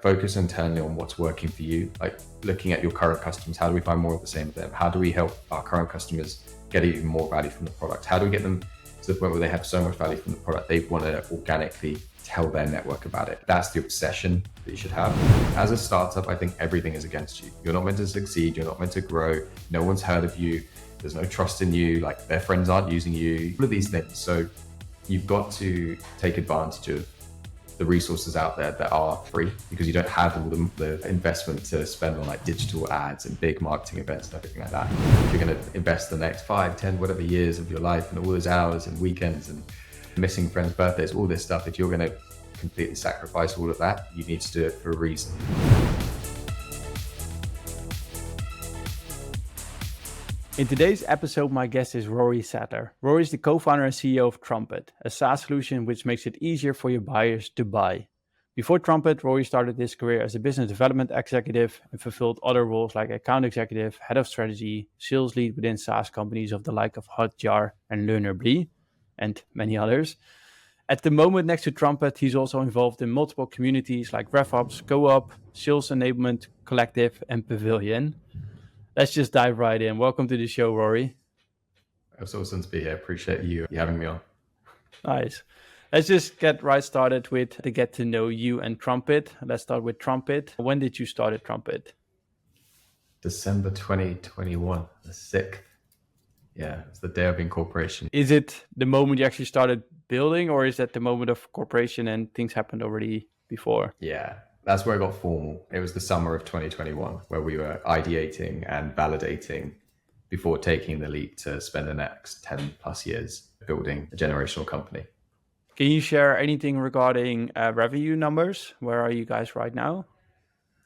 focus internally on what's working for you, like looking at your current customers. How do we find more of the same of them? How do we help our current customers get even more value from the product? How do we get them to the point where they have so much value from the product they want to organically tell their network about it? That's the obsession that you should have. As a startup, I think everything is against you. You're not meant to succeed. You're not meant to grow. No one's heard of you. There's no trust in you. Like, their friends aren't using you. All of these things. So you've got to take advantage of the resources out there that are free, because you don't have all the investment to spend on like digital ads and big marketing events and everything like that. If you're going to invest the next 5, 10, whatever years of your life and all those hours and weekends and missing friends' birthdays, all this stuff, if you're going to completely sacrifice all of that, you need to do it for a reason. In today's episode, my guest is Rory Sadler. Rory is the co-founder and CEO of Trumpet, a SaaS solution which makes it easier for your buyers to buy. Before Trumpet, Rory started his career as a business development executive and fulfilled other roles like account executive, head of strategy, sales lead within SaaS companies of the like of Hotjar and Learnerbly, and many others. At the moment, next to Trumpet, he's also involved in multiple communities like RevOps, Co-op, Sales Enablement Collective, and Pavilion. Let's just dive right in. Welcome to the show, Rory. It's awesome to be here. Appreciate you having me on. Nice. Let's just get right started with the get to know you and Trumpet. Let's start with Trumpet. When did you start at Trumpet? December 2021, the 6th. Yeah, it's the day of incorporation. Is it the moment you actually started building, or is that the moment of corporation and things happened already before? Yeah, that's where it got formal. It was the summer of 2021 where we were ideating and validating before taking the leap to spend the next 10 plus years building a generational company. Can you share anything regarding revenue numbers? Where are you guys right now?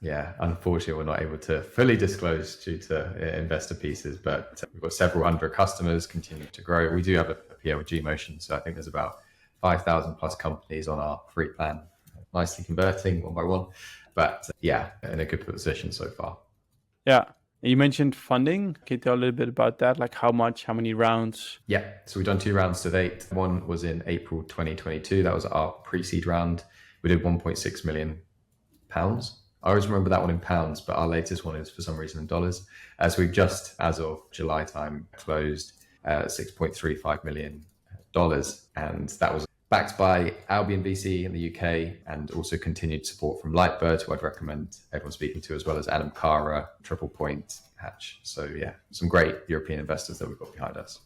Yeah, unfortunately, we're not able to fully disclose due to investor pieces, but we've got several hundred customers continuing to grow. We do have a PLG motion, so I think there's about 5,000 plus companies on our free plan, nicely converting one by one, but yeah, in a good position so far. Yeah. You mentioned funding. Can you tell a little bit about that? Like how much, how many rounds? Yeah, so we've done 2 rounds to date. One was in April 2022. That was our pre-seed round. We did 1.6 million pounds. I always remember that one in pounds, but our latest one is for some reason in dollars. As we've just, as of July time, closed $6.35 million. And that was backed by Albion VC in the UK, and also continued support from Lightbird, who I'd recommend everyone speaking to, as well as Adam Cara, Triple Point, Hatch. So yeah, some great European investors that we've got behind us.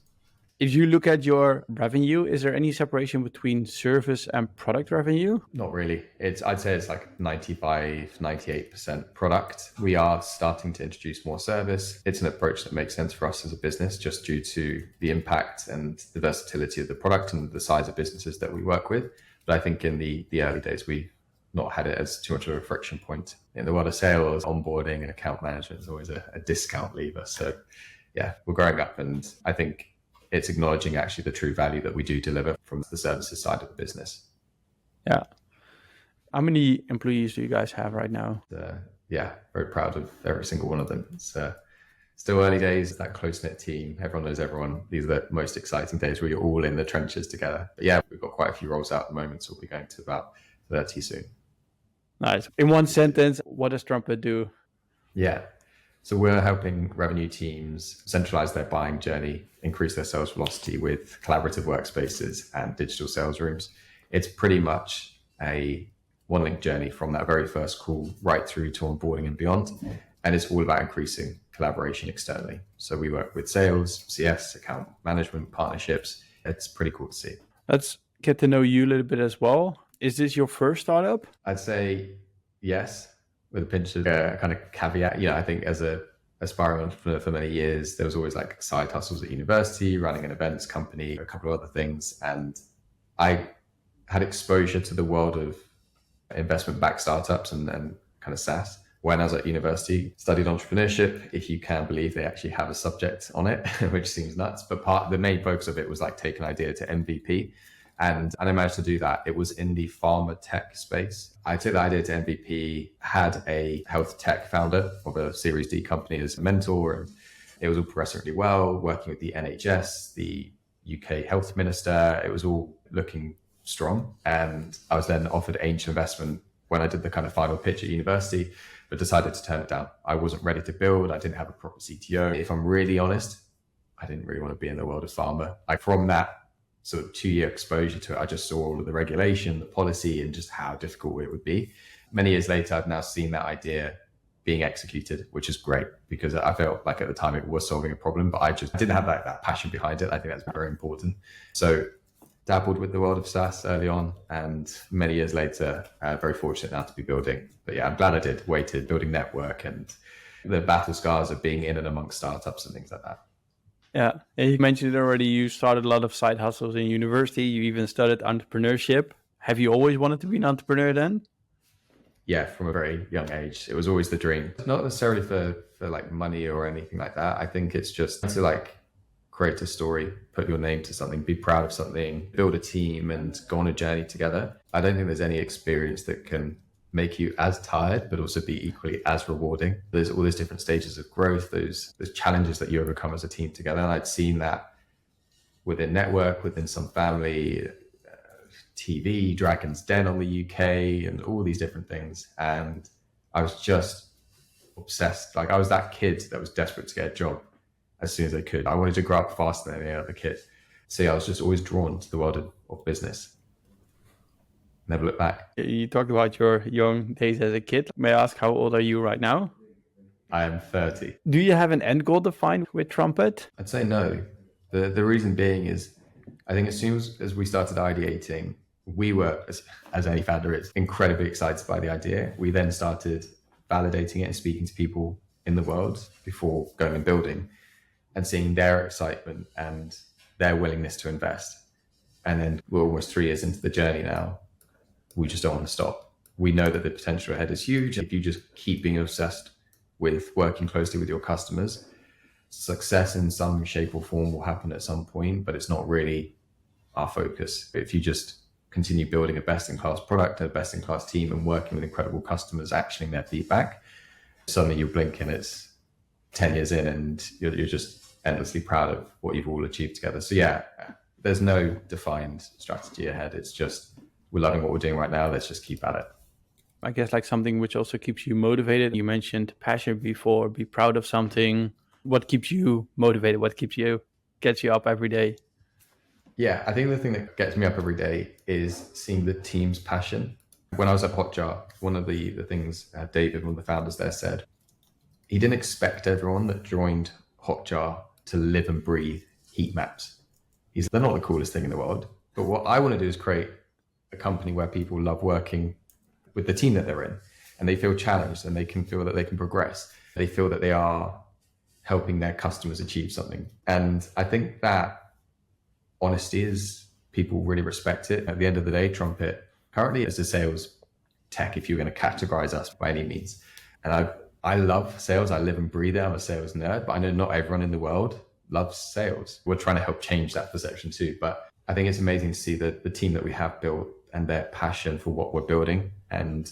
If you look at your revenue, is there any separation between service and product revenue? Not really. I'd say it's like 95, 98% product. We are starting to introduce more service. It's an approach that makes sense for us as a business, just due to the impact and the versatility of the product and the size of businesses that we work with. But I think in the early days, we've not had it as too much of a friction point. In the world of sales, onboarding and account management is always a discount lever. So yeah, we're growing up, and I think it's acknowledging actually the true value that we do deliver from the services side of the business. Yeah. How many employees do you guys have right now? Yeah, very proud of every single one of them. It's still early days, that close-knit team. Everyone knows everyone. These are the most exciting days where you're all in the trenches together. But yeah, we've got quite a few roles out at the moment, so we'll be going to about 30 soon. Nice. In one sentence, what does Trumpet do? Yeah. So we're helping revenue teams centralize their buying journey, increase their sales velocity with collaborative workspaces and digital sales rooms. It's pretty much a one-link journey from that very first call right through to onboarding and beyond. And it's all about increasing collaboration externally. So we work with sales, CS, account management, partnerships. It's pretty cool to see. Let's get to know you a little bit as well. Is this your first startup? I'd say yes, with a pinch of kind of caveat. You know, I think as a aspiring entrepreneur for many years, there was always like side hustles at university, running an events company, a couple of other things. And I had exposure to the world of investment-backed startups and kind of SaaS when I was at university, studied entrepreneurship. If you can believe, they actually have a subject on it, which seems nuts. But the main focus of it was like take an idea to MVP. And I managed to do that. It was in the pharma tech space. I took the idea to MVP, had a health tech founder of a Series D company as a mentor, and it was all progressing really well, working with the NHS, the UK health minister. It was all looking strong. And I was then offered angel investment when I did the kind of final pitch at university, but decided to turn it down. I wasn't ready to build. I didn't have a proper CTO. If I'm really honest, I didn't really want to be in the world of pharma. From that sort of 2-year exposure to it, I just saw all of the regulation, the policy, and just how difficult it would be. Many years later, I've now seen that idea being executed, which is great because I felt like at the time it was solving a problem, but I just didn't have that passion behind it. I think that's very important. So dabbled with the world of SaaS early on, and many years later, very fortunate now to be building. But yeah, I'm glad I did, waited, building network and the battle scars of being in and amongst startups and things like that. Yeah, and you mentioned it already, you started a lot of side hustles in university. You even studied entrepreneurship. Have you always wanted to be an entrepreneur then? Yeah, from a very young age. It was always the dream. Not necessarily for like money or anything like that. I think it's just to like create a story, put your name to something, be proud of something, build a team and go on a journey together. I don't think there's any experience that can make you as tired, but also be equally as rewarding. There's all these different stages of growth, those challenges that you overcome as a team together. And I'd seen that within network, within some family, TV, Dragon's Den on the UK, and all these different things. And I was just obsessed. Like I was that kid that was desperate to get a job as soon as I could. I wanted to grow up faster than any other kid. So yeah, I was just always drawn to the world of business. Never look back. You talked about your young days as a kid. May I ask, how old are you right now? I am 30. Do you have an end goal defined with Trumpet? I'd say no. The reason being is, I think as soon as we started ideating, we were, as any founder is, incredibly excited by the idea. We then started validating it and speaking to people in the world before going and building and seeing their excitement and their willingness to invest. And then we're almost 3 years into the journey now. We just don't want to stop. We know that the potential ahead is huge. If you just keep being obsessed with working closely with your customers, success in some shape or form will happen at some point, but it's not really our focus. If you just continue building a best-in-class product, a best-in-class team, and working with incredible customers, actioning their feedback, suddenly you blink and it's 10 years in and you're just endlessly proud of what you've all achieved together. So yeah, there's no defined strategy ahead. It's just, we're loving what we're doing right now. Let's just keep at it. I guess like something which also keeps you motivated. You mentioned passion before, be proud of something. What keeps you motivated? What gets you up every day? Yeah, I think the thing that gets me up every day is seeing the team's passion. When I was at Hotjar, one of the things David, one of the founders there, said, he didn't expect everyone that joined Hotjar to live and breathe heat maps. They're not the coolest thing in the world, but what I want to do is create a company where people love working with the team that they're in, and they feel challenged and they can feel that they can progress. They feel that they are helping their customers achieve something. And I think that honesty is, people really respect it. At the end of the day, Trumpet currently is a sales tech, if you're going to categorize us by any means. And I love sales. I live and breathe it. I'm a sales nerd, but I know not everyone in the world loves sales. We're trying to help change that perception too. But I think it's amazing to see the team that we have built and their passion for what we're building and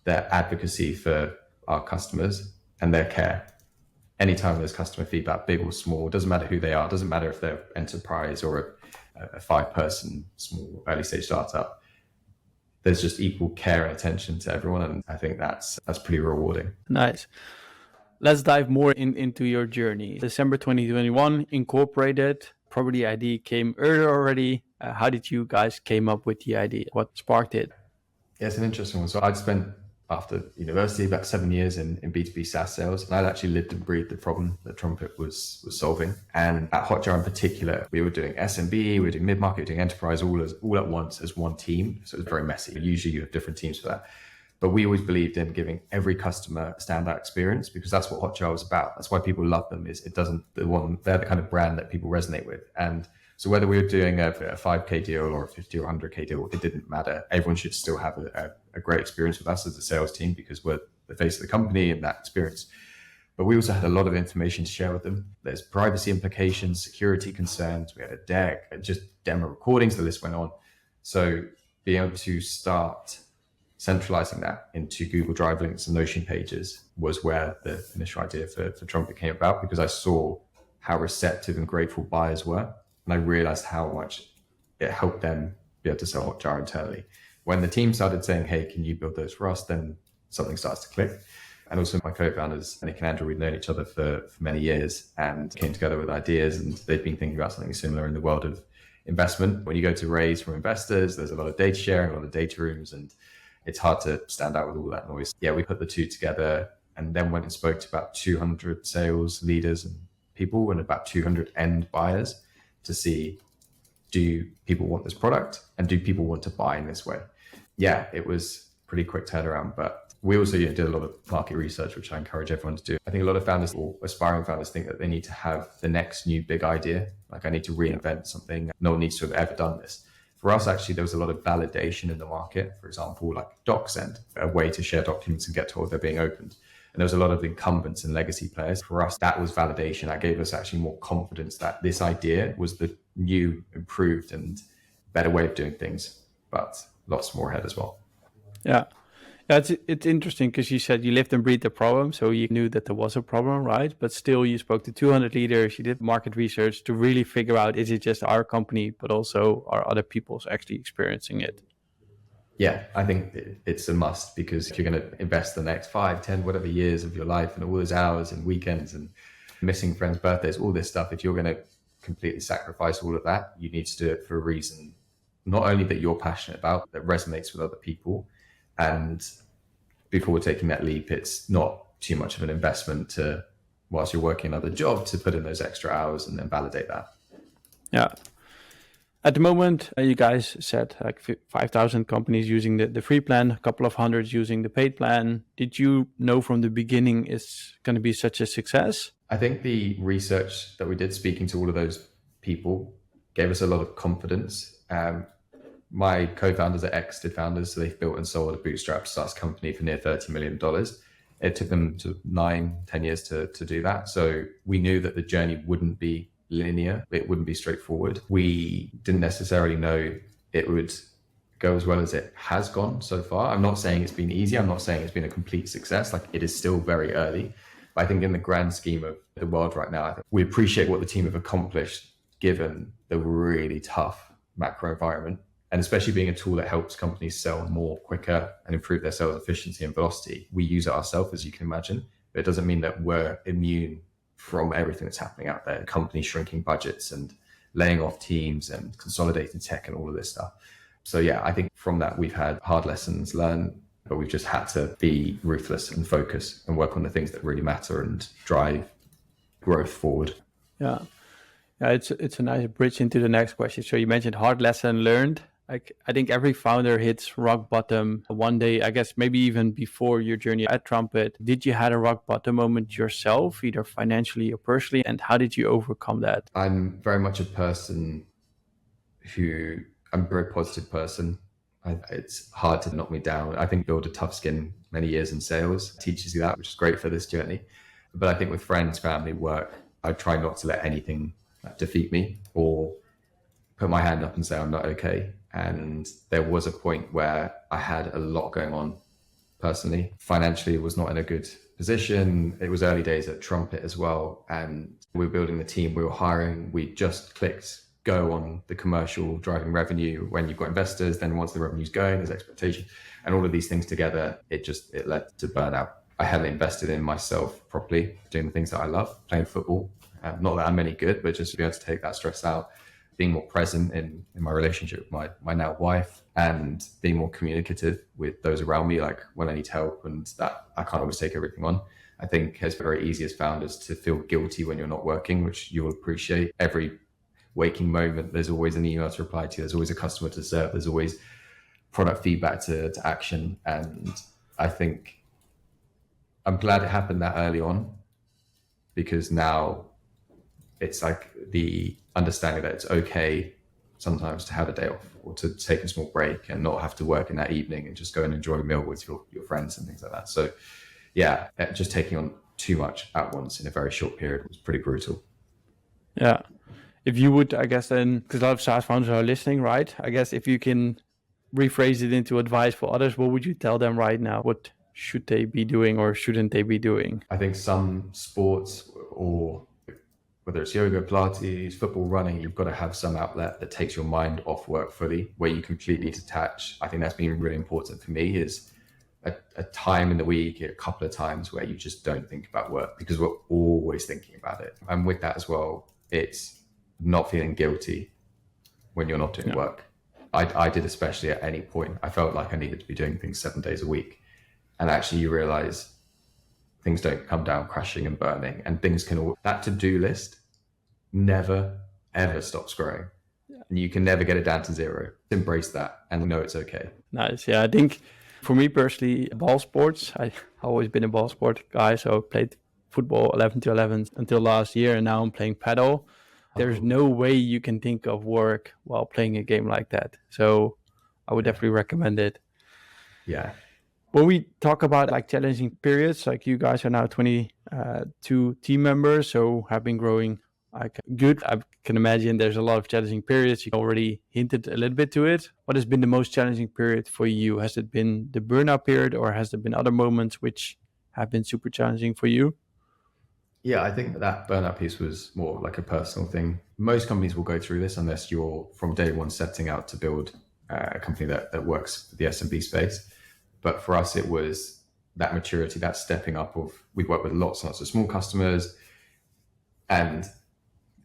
their advocacy for our customers and their care. Anytime there's customer feedback, big or small, doesn't matter who they are, doesn't matter if they're enterprise or a 5-person small early stage startup, there's just equal care and attention to everyone. And I think that's pretty rewarding. Nice. Let's dive more into your journey. December 2021, incorporated. Probably the idea came earlier already. How did you guys came up with the idea? What sparked it? Yeah, it's an interesting one. So I'd spent, after university, about 7 years in B2B SaaS sales. And I'd actually lived and breathed the problem that Trumpet was solving. And at Hotjar in particular, we were doing SMB, we were doing mid-market, we were doing enterprise all at once as one team. So it was very messy. Usually you have different teams for that. But we always believed in giving every customer a standout experience because that's what Hotjar was about. That's why people love them, is they're the kind of brand that people resonate with. And so whether we were doing a 5K deal or a 50 or 100K deal, it didn't matter. Everyone should still have a great experience with us as a sales team because we're the face of the company and that experience. But we also had a lot of information to share with them. There's privacy implications, security concerns. We had a deck, just demo recordings, the list went on. So being able to start centralizing that into Google Drive links and Notion pages was where the initial idea for Trumpet came about, because I saw how receptive and grateful buyers were. And I realized how much it helped them be able to sell Hotjar internally. When the team started saying, hey, can you build those for us? Then something starts to click. And also my co-founders, Nick and Andrew, we'd known each other for many years and came together with ideas, and they've been thinking about something similar in the world of investment. When you go to raise from investors, there's a lot of data sharing, a lot of data rooms, and it's hard to stand out with all that noise. Yeah, we put the two together and then went and spoke to about 200 sales leaders and people and about 200 end buyers to see, do people want this product and do people want to buy in this way? Yeah, it was pretty quick turnaround, but we also did a lot of market research, which I encourage everyone to do. I think a lot of founders or aspiring founders think that they need to have the next new big idea. Like, I need to reinvent something. No one needs to have ever done this. For us, actually, there was a lot of validation in the market. For example, like DocSend, a way to share documents and get told they're being opened. And there was a lot of incumbents and legacy players. For us, that was validation. That gave us actually more confidence that this idea was the new, improved, and better way of doing things, but lots more ahead as well. Yeah. Yeah, it's interesting because you said you lived and breathed the problem, so you knew that there was a problem, right? But still, you spoke to 200 leaders, you did market research to really figure out, is it just our company, but also are other people's actually experiencing it? Yeah, I think it's a must, because if you're going to invest the next 5, 10, whatever years of your life and all those hours and weekends and missing friends' birthdays, all this stuff, if you're going to completely sacrifice all of that, you need to do it for a reason, not only that you're passionate about, that resonates with other people. And before taking that leap, it's not too much of an investment to, whilst you're working another job, to put in those extra hours and then validate that. Yeah. At the moment, you guys said like 5,000 companies using the free plan, a couple of hundreds using the paid plan. Did you know from the beginning it's going to be such a success? I think the research that we did, speaking to all of those people, gave us a lot of confidence. My co-founders are exited founders, so they've built and sold a bootstrapped SaaS company for near $30 million. It took them to 9-10 years to do that. So we knew that the journey wouldn't be linear. It wouldn't be straightforward. We didn't necessarily know it would go as well as it has gone so far. I'm not saying it's been easy. I'm not saying it's been a complete success. Like, it is still very early. But I think in the grand scheme of the world right now, I think we appreciate what the team have accomplished given the really tough macro environment. And especially being a tool that helps companies sell more quicker and improve their sales efficiency and velocity. We use it ourselves, as you can imagine, but it doesn't mean that we're immune from everything that's happening out there. Companies shrinking budgets and laying off teams and consolidating tech and all of this stuff. So yeah, I think from that, we've had hard lessons learned, but we've just had to be ruthless and focus and work on the things that really matter and drive growth forward. Yeah. Yeah, it's a nice bridge into the next question. So you mentioned hard lesson learned. Like, I think every founder hits rock bottom one day, I guess maybe even before your journey at Trumpet. Did you had a rock bottom moment yourself, either financially or personally? And how did you overcome that? I'm very much a person I'm a very positive person. It's hard to knock me down. I think build a tough skin many years in sales teaches you that, which is great for this journey. But I think with friends, family, work, I try not to let anything defeat me or put my hand up and say I'm not okay. And there was a point where I had a lot going on personally. Financially, was not in a good position. It was early days at Trumpet as well. And we were building the team, we were hiring. We just clicked go on the commercial driving revenue. When you've got investors, then once the revenue's going, there's expectation. And all of these things together, it led to burnout. I hadn't invested in myself properly, doing the things that I love, playing football. Not that I'm any good, but just to be able to take that stress out, being more present in my relationship with my now wife, and being more communicative with those around me, like when I need help, and that I can't always take everything on. I think it's very easy as founders to feel guilty when you're not working, which you'll appreciate. Every waking moment, there's always an email to reply to, there's always a customer to serve, there's always product feedback to action. And I think I'm glad it happened that early on, because now it's like the understanding that it's okay sometimes to have a day off or to take a small break and not have to work in that evening and just go and enjoy a meal with your friends and things like that. So yeah, just taking on too much at once in a very short period was pretty brutal. Yeah. If you would, I guess then, because a lot of SaaS founders are listening, right? I guess if you can rephrase it into advice for others, what would you tell them right now? What should they be doing or shouldn't they be doing? I think some sports or whether it's yoga, Pilates, football, running, you've got to have some outlet that takes your mind off work fully, where you completely detach. I think that's been really important for me, is a time in the week, a couple of times where you just don't think about work, because we're always thinking about it. And with that as well, it's not feeling guilty when you're not doing work. I did, especially at any point. I felt like I needed to be doing things 7 days a week. And actually you realize things don't come down crashing and burning, and things that to-do list never, ever stops growing. And you can never get it down to zero. Embrace that and know it's okay. Nice. Yeah, I think for me personally, ball sports, I've always been a ball sport guy. So I played football 11 to 11 until last year, and now I'm playing paddle. There's no way you can think of work while playing a game like that. So I would definitely recommend it. Yeah. When we talk about like challenging periods, like you guys are now 22 team members, so have been growing like good. I can imagine there's a lot of challenging periods. You already hinted a little bit to it. What has been the most challenging period for you? Has it been the burnout period, or has there been other moments which have been super challenging for you? Yeah, I think that burnout piece was more like a personal thing. Most companies will go through this unless you're from day one setting out to build a company that works for the SMB space. But for us, it was that maturity, that stepping up of, we've worked with lots and lots of small customers, and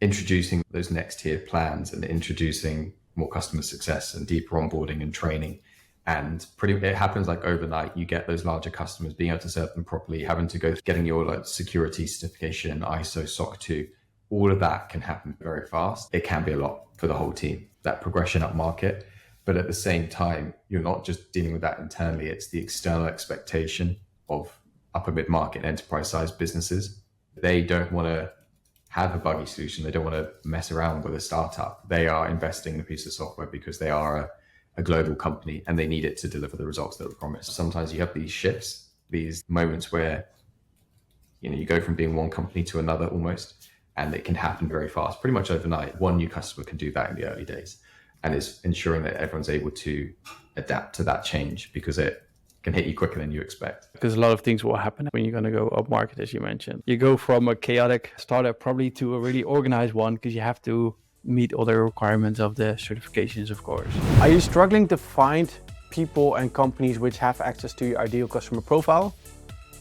introducing those next tier plans and introducing more customer success and deeper onboarding and training. And it happens like overnight. You get those larger customers, being able to serve them properly, having to go getting your like security certification, ISO, SOC 2, all of that can happen very fast. It can be a lot for the whole team, that progression up market. But at the same time, you're not just dealing with that internally. It's the external expectation of upper mid-market enterprise sized businesses. They don't want to have a buggy solution. They don't want to mess around with a startup. They are investing in a piece of software because they are a global company and they need it to deliver the results that were promised. Sometimes you have these shifts, these moments where you go from being one company to another almost, and it can happen very fast, pretty much overnight. One new customer can do that in the early days, and it's ensuring that everyone's able to adapt to that change, because it can hit you quicker than you expect. Because a lot of things will happen when you're going to go up market, as you mentioned. You go from a chaotic startup probably to a really organized one, because you have to meet all the requirements of the certifications, of course. Are you struggling to find people and companies which have access to your ideal customer profile?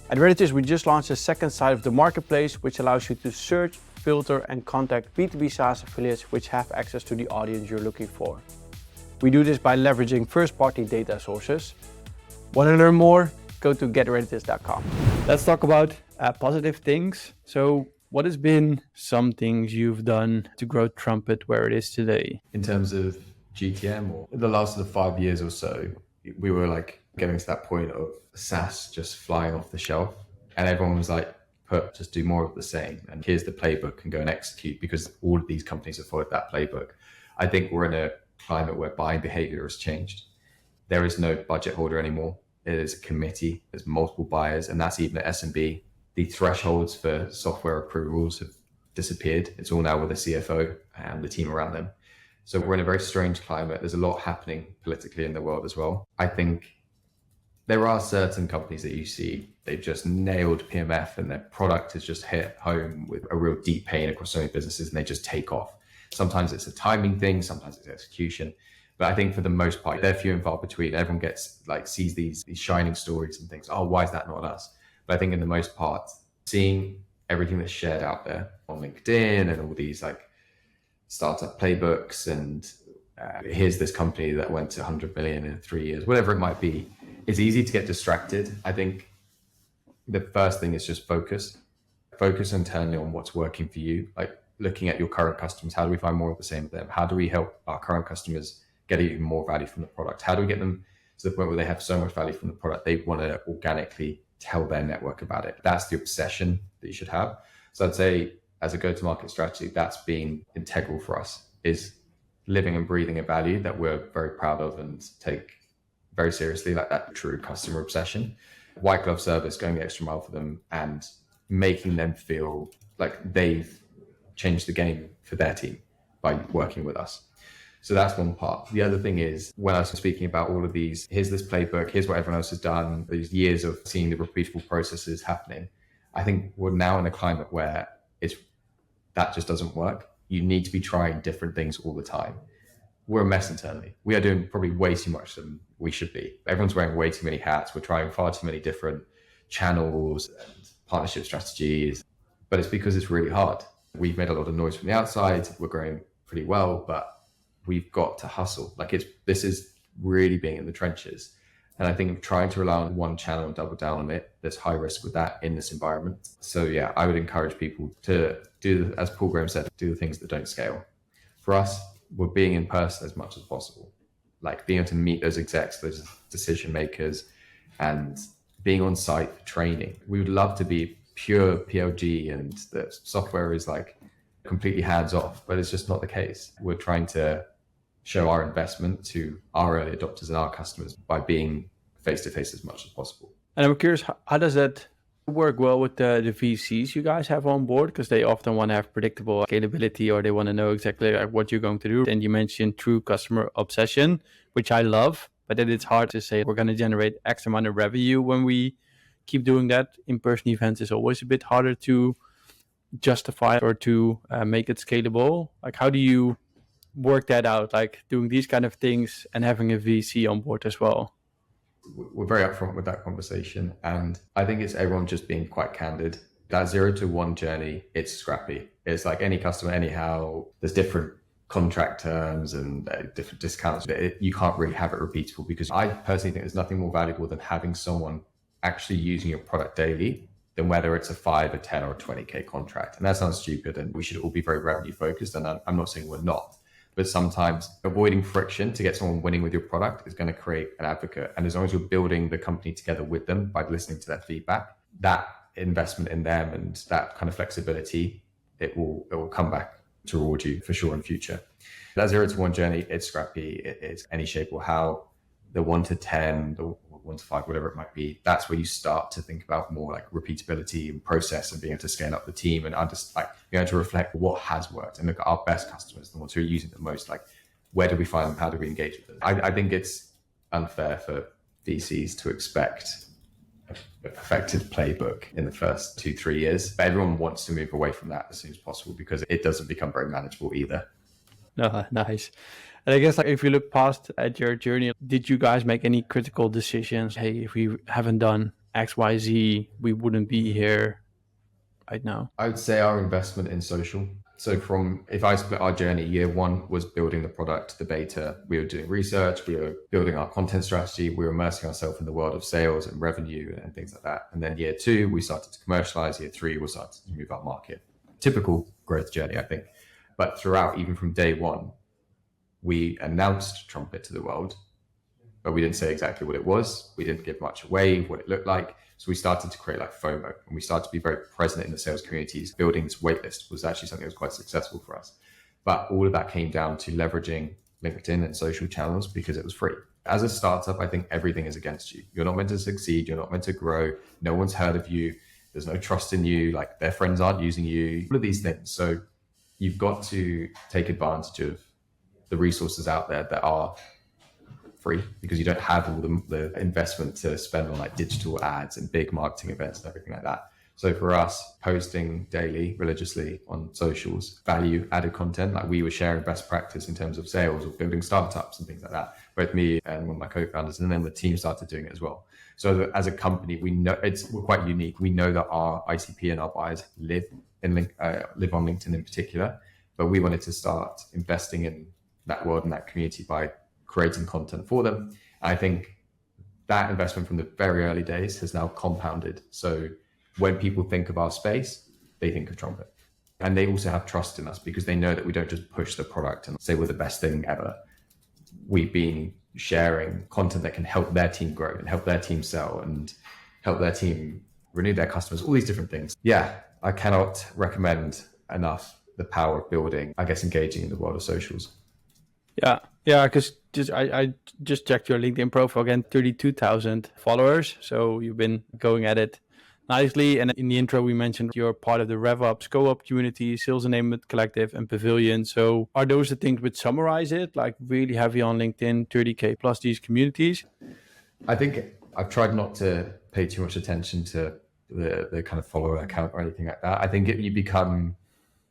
At Redditus, we just launched a second side of the marketplace, which allows you to search, filter, and contact B2B SaaS affiliates which have access to the audience you're looking for. We do this by leveraging first-party data sources. Want to learn more? Go to getredditus.com. Let's talk about positive things. So what has been some things you've done to grow Trumpet where it is today? In terms of GTM, or the last of the 5 years or so, we were like getting to that point of SaaS just flying off the shelf, and everyone was like, just do more of the same, and here's the playbook and go and execute, because all of these companies have followed that playbook. I think we're in a climate where buying behavior has changed. There is no budget holder anymore. It is a committee. There's multiple buyers, and that's even at SMB. The thresholds for software approvals have disappeared. It's all now with a CFO and the team around them. So we're in a very strange climate. There's a lot happening politically in the world as well. I think there are certain companies that you see, they've just nailed PMF and their product has just hit home with a real deep pain across so many businesses, and they just take off. Sometimes it's a timing thing, sometimes it's execution. But I think for the most part, they're few and far between. Everyone sees these shining stories and thinks, oh, why is that not us? But I think in the most part, seeing everything that's shared out there on LinkedIn and all these like startup playbooks, and here's this company that went to 100 million in 3 years, whatever it might be, it's easy to get distracted. I think the first thing is just focus internally on what's working for you. Like looking at your current customers, how do we find more of the same with them? How do we help our current customers get even more value from the product? How do we get them to the point where they have so much value from the product, they want to organically tell their network about it? That's the obsession that you should have. So I'd say as a go-to-market strategy, that's been integral for us, is living and breathing a value that we're very proud of and take very seriously, like that true customer obsession. White glove service, going the extra mile for them and making them feel like they've changed the game for their team by working with us. So that's one part. The other thing is, when I was speaking about all of these, here's this playbook, here's what everyone else has done, these years of seeing the repeatable processes happening, I think we're now in a climate where it's that just doesn't work. You need to be trying different things all the time. We're a mess internally. We are doing probably way too much than we should be. Everyone's wearing way too many hats. We're trying far too many different channels and partnership strategies, but it's because it's really hard. We've made a lot of noise from the outside. We're growing pretty well, but we've got to hustle. This is really being in the trenches. And I think trying to rely on one channel and double down on it, there's high risk with that in this environment. So yeah, I would encourage people to do, as Paul Graham said, do the things that don't scale. For us, we're being in person as much as possible, like being able to meet those execs, those decision makers, and being on site for training. We would love to be pure PLG and the software is like completely hands off, but it's just not the case. We're trying to show our investment to our early adopters and our customers by being face to face as much as possible. And I'm curious, how does that work well with the VCs you guys have on board? Because they often want to have predictable scalability, or they want to know exactly what you're going to do. And you mentioned true customer obsession, which I love, but then it's hard to say we're going to generate X amount of revenue when we keep doing that. In-person events is always a bit harder to justify or to make it scalable. Like, how do you work that out, like doing these kind of things and having a VC on board as well? We're very upfront with that conversation, and I think it's everyone just being quite candid. That 0 to 1 journey, it's scrappy. It's like any customer anyhow. There's different contract terms and different discounts. You can't really have it repeatable, because I personally think there's nothing more valuable than having someone actually using your product daily than whether it's a 5, a 10 or a 20K contract. And that sounds stupid, and we should all be very revenue focused, and I'm not saying we're not. But sometimes avoiding friction to get someone winning with your product is going to create an advocate. And as long as you're building the company together with them by listening to their feedback, that investment in them and that kind of flexibility, it will come back to reward you for sure in future. That 0 to 1 journey, it's scrappy. It's any shape or how. The 1 to 10, the 1 to 5, whatever it might be, that's where you start to think about more like repeatability and process and being able to scale up the team and just like being able to reflect what has worked and look at our best customers, the ones who are using it the most. Like, where do we find them? How do we engage with them? I think it's unfair for VCs to expect a perfected playbook in the first 2-3 years, but everyone wants to move away from that as soon as possible, because it doesn't become very manageable either. No, nice. And I guess, like, if you look past at your journey, did you guys make any critical decisions? Hey, if we haven't done X, Y, Z, we wouldn't be here right now. I would say our investment in social. So if I split our journey, year 1 was building the product, the beta. We were doing research, we were building our content strategy, we were immersing ourselves in the world of sales and revenue and things like that. And then year 2, we started to commercialize. Year 3, we started to move up market. Typical growth journey, I think. But throughout, even from day 1, we announced Trumpet to the world, but we didn't say exactly what it was. We didn't give much away, what it looked like. So we started to create like FOMO, and we started to be very present in the sales communities. Building this waitlist was actually something that was quite successful for us. But all of that came down to leveraging LinkedIn and social channels because it was free. As a startup, I think everything is against you. You're not meant to succeed. You're not meant to grow. No one's heard of you. There's no trust in you. Like, their friends aren't using you. All of these things. So you've got to take advantage of the resources out there that are free, because you don't have all the investment to spend on like digital ads and big marketing events and everything like that. So for us, posting daily, religiously on socials, value added content, like we were sharing best practice in terms of sales or building startups and things like that. Both me and one of my co-founders, and then the team started doing it as well. So as a company, we know we're quite unique. We know that our ICP and our buyers live on LinkedIn in particular, but we wanted to start investing in that world and that community by creating content for them. I think that investment from the very early days has now compounded. So when people think of our space, they think of Trumpet. And they also have trust in us because they know that we don't just push the product and say we're the best thing ever. We've been sharing content that can help their team grow and help their team sell and help their team renew their customers, all these different things. Yeah, I cannot recommend enough the power of building, I guess, engaging in the world of socials. Yeah, because I just checked your LinkedIn profile again, 32,000 followers. So you've been going at it nicely. And in the intro, we mentioned you're part of the RevUp, ScoUp community, Sales Enablement Collective, and Pavilion. So are those the things which summarize it? Like, really heavy on LinkedIn, 30K plus these communities? I think I've tried not to pay too much attention to the kind of follower account or anything like that. I think you become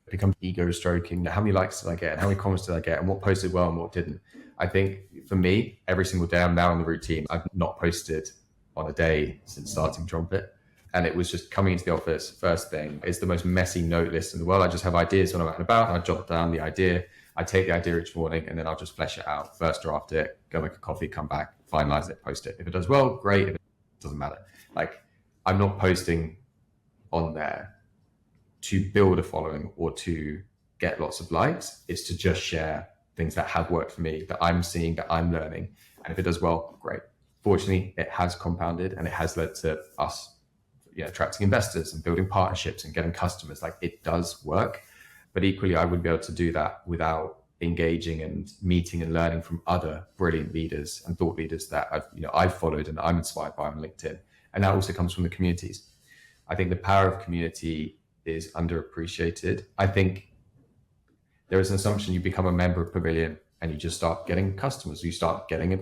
It becomes ego stroking. How many likes did I get? And how many comments did I get? And what posted well and what didn't? I think for me, every single day I'm now in the routine. I've not posted on a day since starting Trumpet. And it was just coming into the office, first thing. It's the most messy note list in the world. I just have ideas when I'm out and about, and I jot down the idea. I take the idea each morning, and then I'll just flesh it out, first draft it, go make a coffee, come back, finalize it, post it. If it does well, great. If it doesn't matter. Like, I'm not posting on there to build a following or to get lots of likes. It's to just share things that have worked for me, that I'm seeing, that I'm learning. And if it does well, great. Fortunately, it has compounded, and it has led to us attracting investors and building partnerships and getting customers. Like, it does work. But equally, I wouldn't be able to do that without engaging and meeting and learning from other brilliant leaders and thought leaders that I've followed and I'm inspired by on LinkedIn. And that also comes from the communities. I think the power of community is underappreciated. I think there is an assumption you become a member of Pavilion and you just start getting customers. You start getting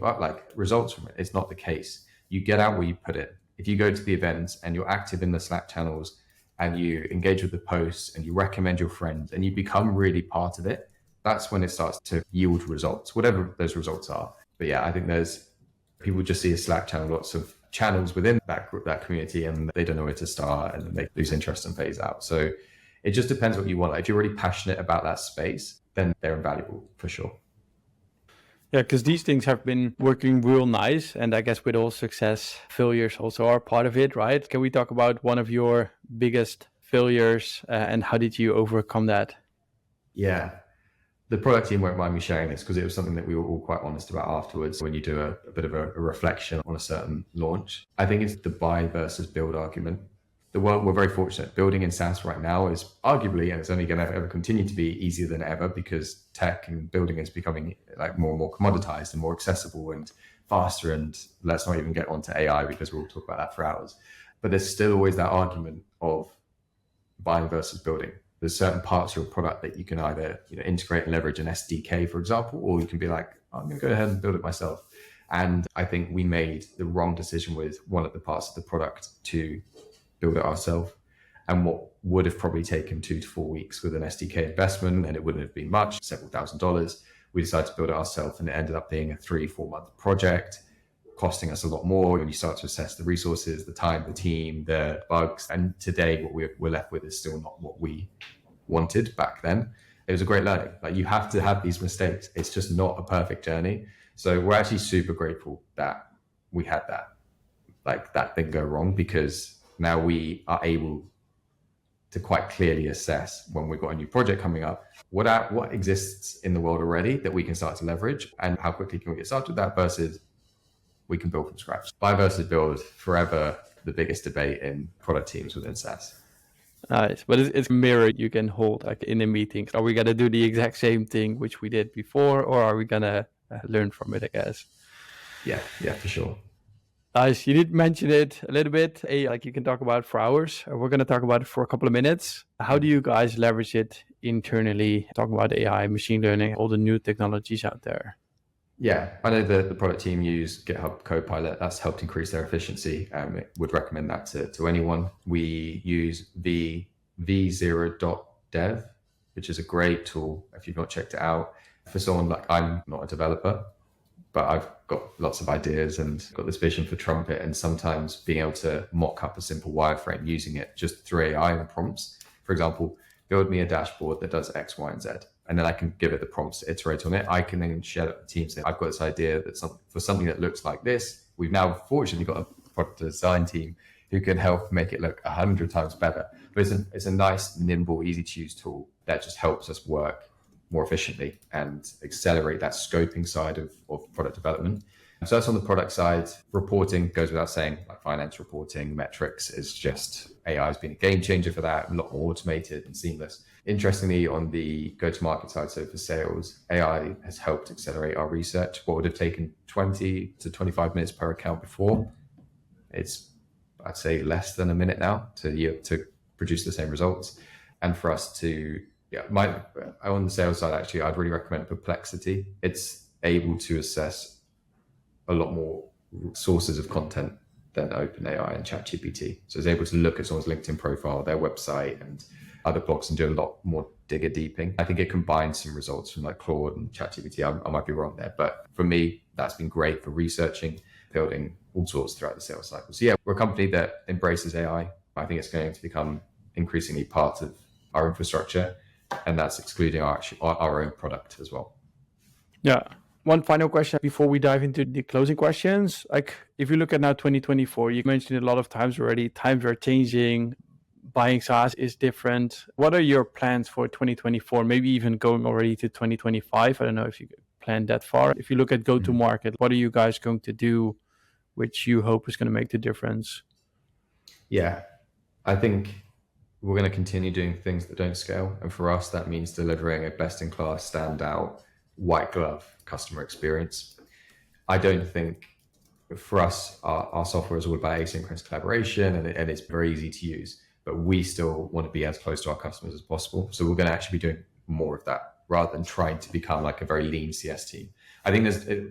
results from it. It's not the case. You get out where you put it. If you go to the events and you're active in the Slack channels and you engage with the posts and you recommend your friends and you become really part of it, that's when it starts to yield results, whatever those results are. But yeah, I think people just see a Slack channel, lots of channels within that group, that community, and they don't know where to start and they lose interest and phase out. So it just depends what you want. If you're really passionate about that space, then they're invaluable for sure. Yeah, because these things have been working real nice. And I guess with all success, failures also are part of it, right? Can we talk about one of your biggest failures and how did you overcome that? Yeah, the product team won't mind me sharing this because it was something that we were all quite honest about afterwards when you do a bit of a reflection on a certain launch. I think it's the buy versus build argument. We're very fortunate. Building in SaaS right now is arguably, and it's only going to ever continue to be, easier than ever because tech and building is becoming like more and more commoditized and more accessible and faster. And let's not even get onto AI because we'll talk about that for hours. But there's still always that argument of buying versus building. There's certain parts of your product that you can either integrate and leverage an SDK, for example, or you can be like, I'm going to go ahead and build it myself. And I think we made the wrong decision with one of the parts of the product to build it ourselves, and what would have probably taken 2 to 4 weeks with an SDK investment, and it wouldn't have been much, several $1,000s. We decided to build it ourselves, and it ended up being a 3-4 month project, costing us a lot more when you start to assess the resources, the time, the team, the bugs. And today, what we're left with is still not what we wanted back then. It was a great learning. Like, you have to have these mistakes. It's just not a perfect journey. So we're actually super grateful that we had that thing go wrong, because now we are able to quite clearly assess when we've got a new project coming up, what exists in the world already that we can start to leverage, and how quickly can we get started with that versus we can build from scratch. Buy versus build, forever the biggest debate in product teams within SaaS. Nice, but it's a mirror you can hold like in the meetings. Are we going to do the exact same thing which we did before, or are we going to learn from it, I guess? Yeah, for sure. Nice. You did mention it a little bit. Like, you can talk about it for hours. We're going to talk about it for a couple of minutes. How do you guys leverage it internally? Talk about AI, machine learning, all the new technologies out there. Yeah, I know the product team use GitHub Copilot. That's helped increase their efficiency. Would recommend that to anyone. We use v0.dev, which is a great tool if you've not checked it out. For someone like, I'm not a developer, but I've got lots of ideas and got this vision for Trumpet, and sometimes being able to mock up a simple wireframe using it just through AI and prompts. For example, build me a dashboard that does X, Y, and Z. And then I can give it the prompts to iterate on it. I can then share it with the team, say, I've got this idea for something that looks like this. We've now fortunately got a product design team who can help make it look 100 times better. But it's a nice, nimble, easy to use tool that just helps us work more efficiently and accelerate that scoping side of product development. So that's on the product side. Reporting goes without saying, like finance reporting, metrics is just, AI has been a game changer for that, a lot more automated and seamless. Interestingly, on the go-to-market side, so for sales, AI has helped accelerate our research. What would have taken 20 to 25 minutes per account before, it's, I'd say, less than a minute now to produce the same results. And for us to, on the sales side, actually, I'd really recommend Perplexity. It's able to assess a lot more sources of content than OpenAI and ChatGPT. So it's able to look at someone's LinkedIn profile, their website, and other blocks and do a lot more digger deeping. I think it combines some results from like Claude and ChatGPT. I might be wrong there, but for me, that's been great for researching, building all sorts throughout the sales cycle. So yeah, we're a company that embraces AI. I think it's going to become increasingly part of our infrastructure, and that's excluding our own product as well. Yeah. One final question before we dive into the closing questions. Like, if you look at now 2024, you mentioned it a lot of times already, times are changing, buying SaaS is different. What are your plans for 2024? Maybe even going already to 2025. I don't know if you plan that far. If you look at go-to-market, what are you guys going to do, which you hope is going to make the difference? Yeah, I think we're going to continue doing things that don't scale. And for us, that means delivering a best-in-class, standout, white glove customer experience. I don't think for us, our software is all about asynchronous collaboration and it's very easy to use, but we still want to be as close to our customers as possible. So we're going to actually be doing more of that rather than trying to become like a very lean CS team. I think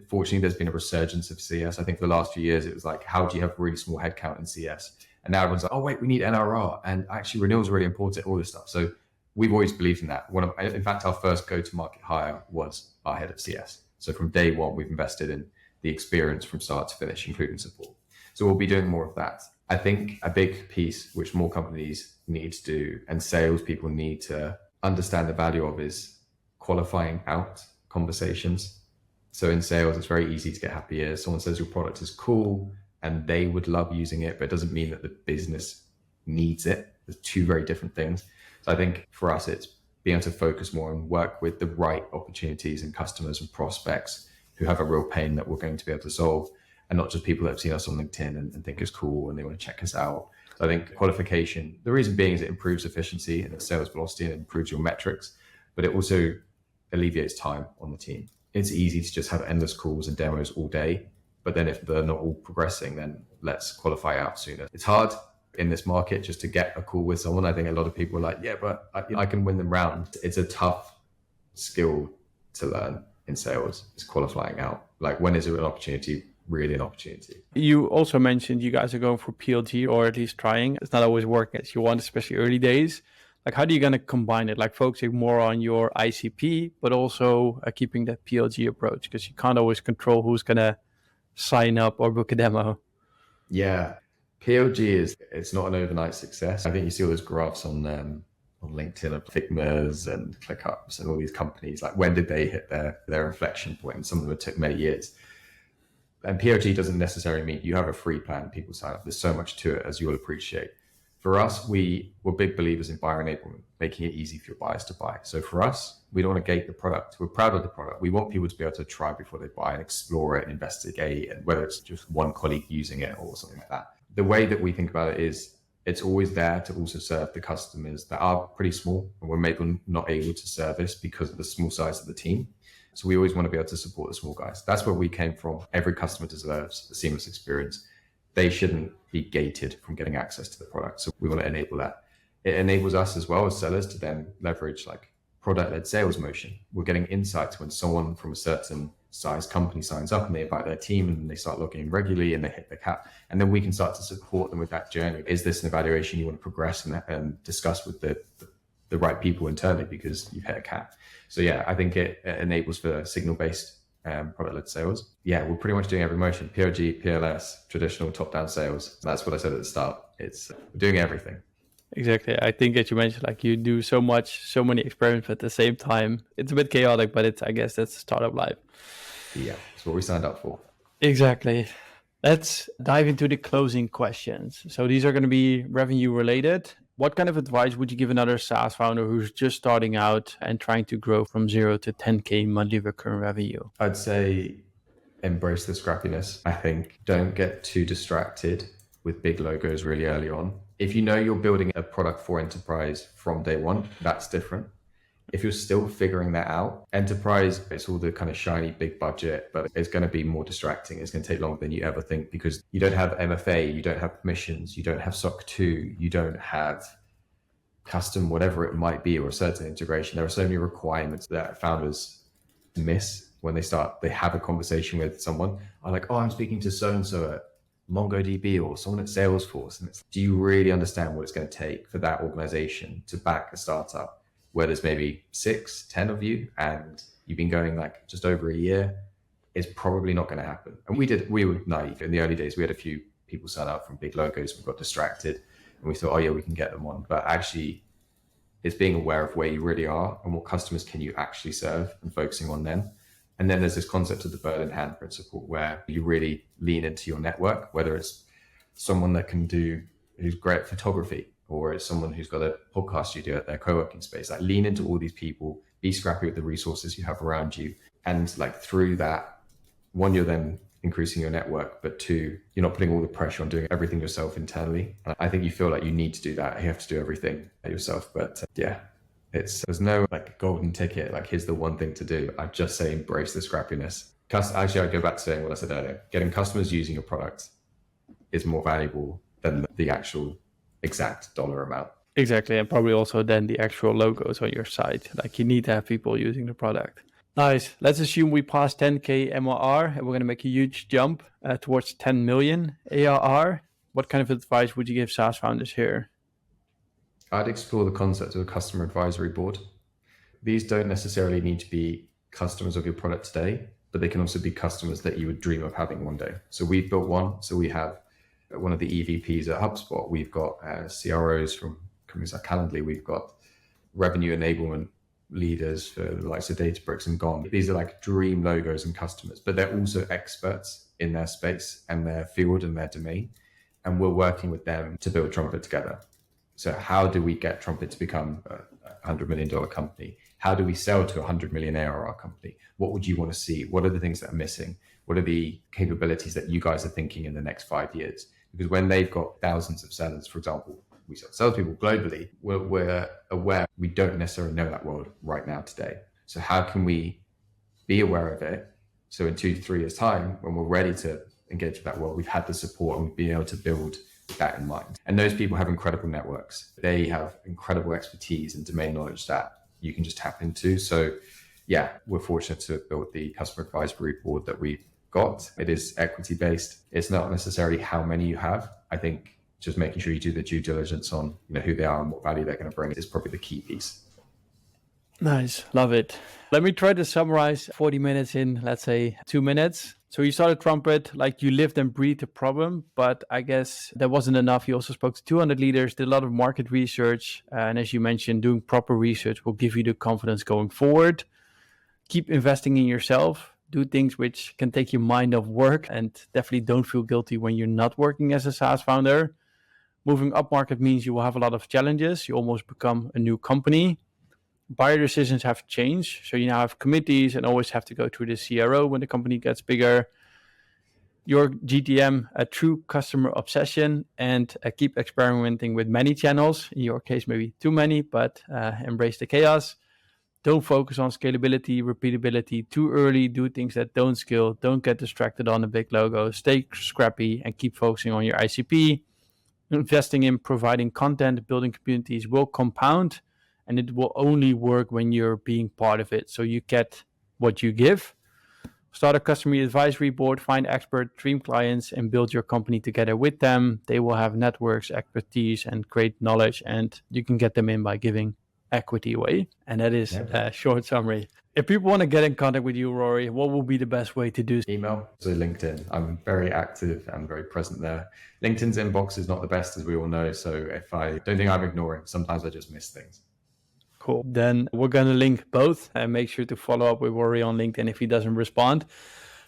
fortunately, there's been a resurgence of CS. I think for the last few years, it was like, how do you have really small headcount in CS? And now everyone's like, oh, wait, we need NRR. And actually renewals are really important, all this stuff. So we've always believed in that. In fact, our first go-to-market hire was our head of CS. So from day one, we've invested in the experience from start to finish, including support. So we'll be doing more of that. I think a big piece which more companies need to do and salespeople need to understand the value of is qualifying out conversations. So in sales, it's very easy to get happy ears. Someone says your product is cool and they would love using it, but it doesn't mean that the business needs it. There's two very different things. So I think for us, it's being able to focus more and work with the right opportunities and customers and prospects who have a real pain that we're going to be able to solve, and not just people that have seen us on LinkedIn and think it's cool and they want to check us out. So I think qualification, the reason being is it improves efficiency and sales velocity and it improves your metrics, but it also alleviates time on the team. It's easy to just have endless calls and demos all day, but then if they're not all progressing, then let's qualify out sooner. It's hard in this market just to get a call with someone. I think a lot of people are like, yeah, but I can win them round. It's a tough skill to learn in sales. It's qualifying out. Like, when is it an opportunity? Really an opportunity. You also mentioned you guys are going for PLG, or at least trying. It's not always working as you want, especially early days. Like, how are you going to combine it? Like, focusing more on your ICP, but also keeping that PLG approach, because you can't always control who's going to sign up or book a demo. Yeah, PLG it's not an overnight success. I think you see all those graphs on LinkedIn of Figmas and ClickUps and all these companies. Like, when did they hit their inflection point? And some of them it took many years. And PLG doesn't necessarily mean you have a free plan, people sign up. There's so much to it, as you'll appreciate. For us, we're big believers in buyer enablement, making it easy for your buyers to buy. So for us, we don't want to gate the product. We're proud of the product. We want people to be able to try before they buy and explore it and investigate, and whether it's just one colleague using it or something like that. The way that we think about it is it's always there to also serve the customers that are pretty small and we're maybe not able to service because of the small size of the team. So we always want to be able to support the small guys. That's where we came from. Every customer deserves a seamless experience. They shouldn't be gated from getting access to the product. So we want to enable that. It enables us as well as sellers to then leverage like product-led sales motion. We're getting insights when someone from a certain size company signs up and they invite their team and they start logging in regularly and they hit the cap. And then we can start to support them with that journey. Is this an evaluation you want to progress and discuss with the right people internally because you've hit a cap? So yeah, I think it enables for signal-based product-led sales. Yeah, we're pretty much doing every motion: PLG, PLS, traditional top-down sales. And that's what I said at the start. We're doing everything. Exactly. I think that you mentioned like you do so many experiments at the same time. It's a bit chaotic, but I guess that's startup life. Yeah, that's what we signed up for. Exactly. Let's dive into the closing questions. So these are going to be revenue related. What kind of advice would you give another SaaS founder who's just starting out and trying to grow from 0 to 10K monthly recurring revenue? I'd say embrace the scrappiness. I think don't get too distracted with big logos really early on. If you know you're building a product for enterprise from day one, that's different. If you're still figuring that out, enterprise, it's all the kind of shiny big budget, but it's going to be more distracting. It's going to take longer than you ever think because you don't have MFA, you don't have permissions, you don't have SOC 2, you don't have custom, whatever it might be, or a certain integration. There are so many requirements that founders miss when they have a conversation with someone. I'm like, oh, I'm speaking to so-and-so at MongoDB or someone at Salesforce. And do you really understand what it's going to take for that organization to back a startup where there's maybe 6, 10 of you and you've been going like just over a year? It's probably not going to happen. And we were naive in the early days. We had a few people sign up from big logos. We got distracted and we thought, oh yeah, we can get them on. But actually, it's being aware of where you really are and what customers can you actually serve and focusing on them. And then there's this concept of the bird in hand principle where you really lean into your network, whether it's someone that who's great at photography, or it's someone who's got a podcast studio at their co-working space. Like lean into all these people, be scrappy with the resources you have around you. And like through that, one, you're then increasing your network, but two, you're not putting all the pressure on doing everything yourself internally. And I think you feel like you need to do that. You have to do everything yourself. But there's no like golden ticket, like here's the one thing to do. I just say embrace the scrappiness. Actually, I go back to saying what I said earlier. Getting customers using your product is more valuable than the actual exact dollar amount. Exactly. And probably also then the actual logos on your site. Like you need to have people using the product. Nice. Let's assume we pass 10K MRR and we're going to make a huge jump towards 10 million ARR. What kind of advice would you give SaaS founders here? I'd explore the concept of a customer advisory board. These don't necessarily need to be customers of your product today, but they can also be customers that you would dream of having one day. So we've built one. So we have one of the EVPs at HubSpot. We've got CROs from companies like Calendly. We've got revenue enablement leaders for the likes of Databricks and Gone. These are like dream logos and customers, but they're also experts in their space and their field and their domain. And we're working with them to build Trumpet together. So how do we get Trumpet to become a $100 million company? How do we sell to a 100 million ARR company? What would you want to see? What are the things that are missing? What are the capabilities that you guys are thinking in the next 5 years? Because when they've got thousands of sellers, for example, we sell salespeople globally, we're aware we don't necessarily know that world right now today. So how can we be aware of it? So in 2 to 3 years time, when we're ready to engage with that world, we've had the support and we've been able to build that in mind. And those people have incredible networks. They have incredible expertise and domain knowledge that you can just tap into. So yeah, we're fortunate to have built the customer advisory board that we've got. It is equity based. It's not necessarily how many you have. I think just making sure you do the due diligence on who they are and what value they're going to bring is probably the key piece. Nice. Love it. Let me try to summarize 40 minutes in, let's say, 2 minutes. So you started Trumpet, like you lived and breathed the problem, but I guess that wasn't enough. You also spoke to 200 leaders, did a lot of market research. And as you mentioned, doing proper research will give you the confidence going forward. Keep investing in yourself. Do things which can take your mind off work, and definitely don't feel guilty when you're not working as a SaaS founder. Moving up market means you will have a lot of challenges. You almost become a new company. Buyer decisions have changed. So you now have committees and always have to go through the CRO when the company gets bigger. Your GTM, a true customer obsession, and keep experimenting with many channels. In your case, maybe too many, but embrace the chaos. Don't focus on scalability, repeatability too early. Do things that don't scale. Don't get distracted on the big logo. Stay scrappy and keep focusing on your ICP. Investing in providing content, building communities will compound, and it will only work when you're being part of it. So you get what you give. Start a customer advisory board, find expert dream clients, and build your company together with them. They will have networks, expertise, and great knowledge, and you can get them in by giving equity away. And that is a short summary. If people want to get in contact with you, Rory, what will be the best way to do? Email, so LinkedIn. I'm very active and very present there. LinkedIn's inbox is not the best, as we all know. So if I don't think I'm ignoring, sometimes I just miss things. Cool. Then we're going to link both and make sure to follow up with Rory on LinkedIn if he doesn't respond.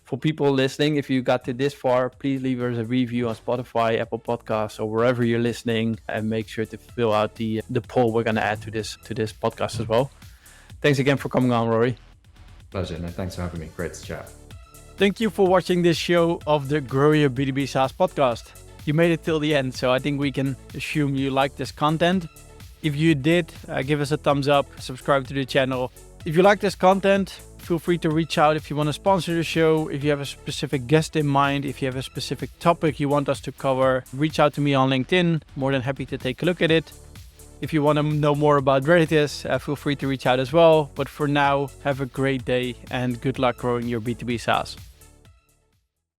For people listening, if you got to this far, please leave us a review on Spotify, Apple Podcasts, or wherever you're listening, and make sure to fill out the poll we're going to add to this podcast as well. Thanks again for coming on, Rory. Pleasure. No, thanks for having me. Great to chat. Thank you for watching this show of the Grow Your B2B SaaS podcast. You made it till the end, so I think we can assume you like this content. If you did, give us a thumbs up, subscribe to the channel. If you like this content, feel free to reach out if you want to sponsor the show. If you have a specific guest in mind, if you have a specific topic you want us to cover, reach out to me on LinkedIn. More than happy to take a look at it. If you want to know more about Rarities, feel free to reach out as well. But for now, have a great day and good luck growing your B2B SaaS.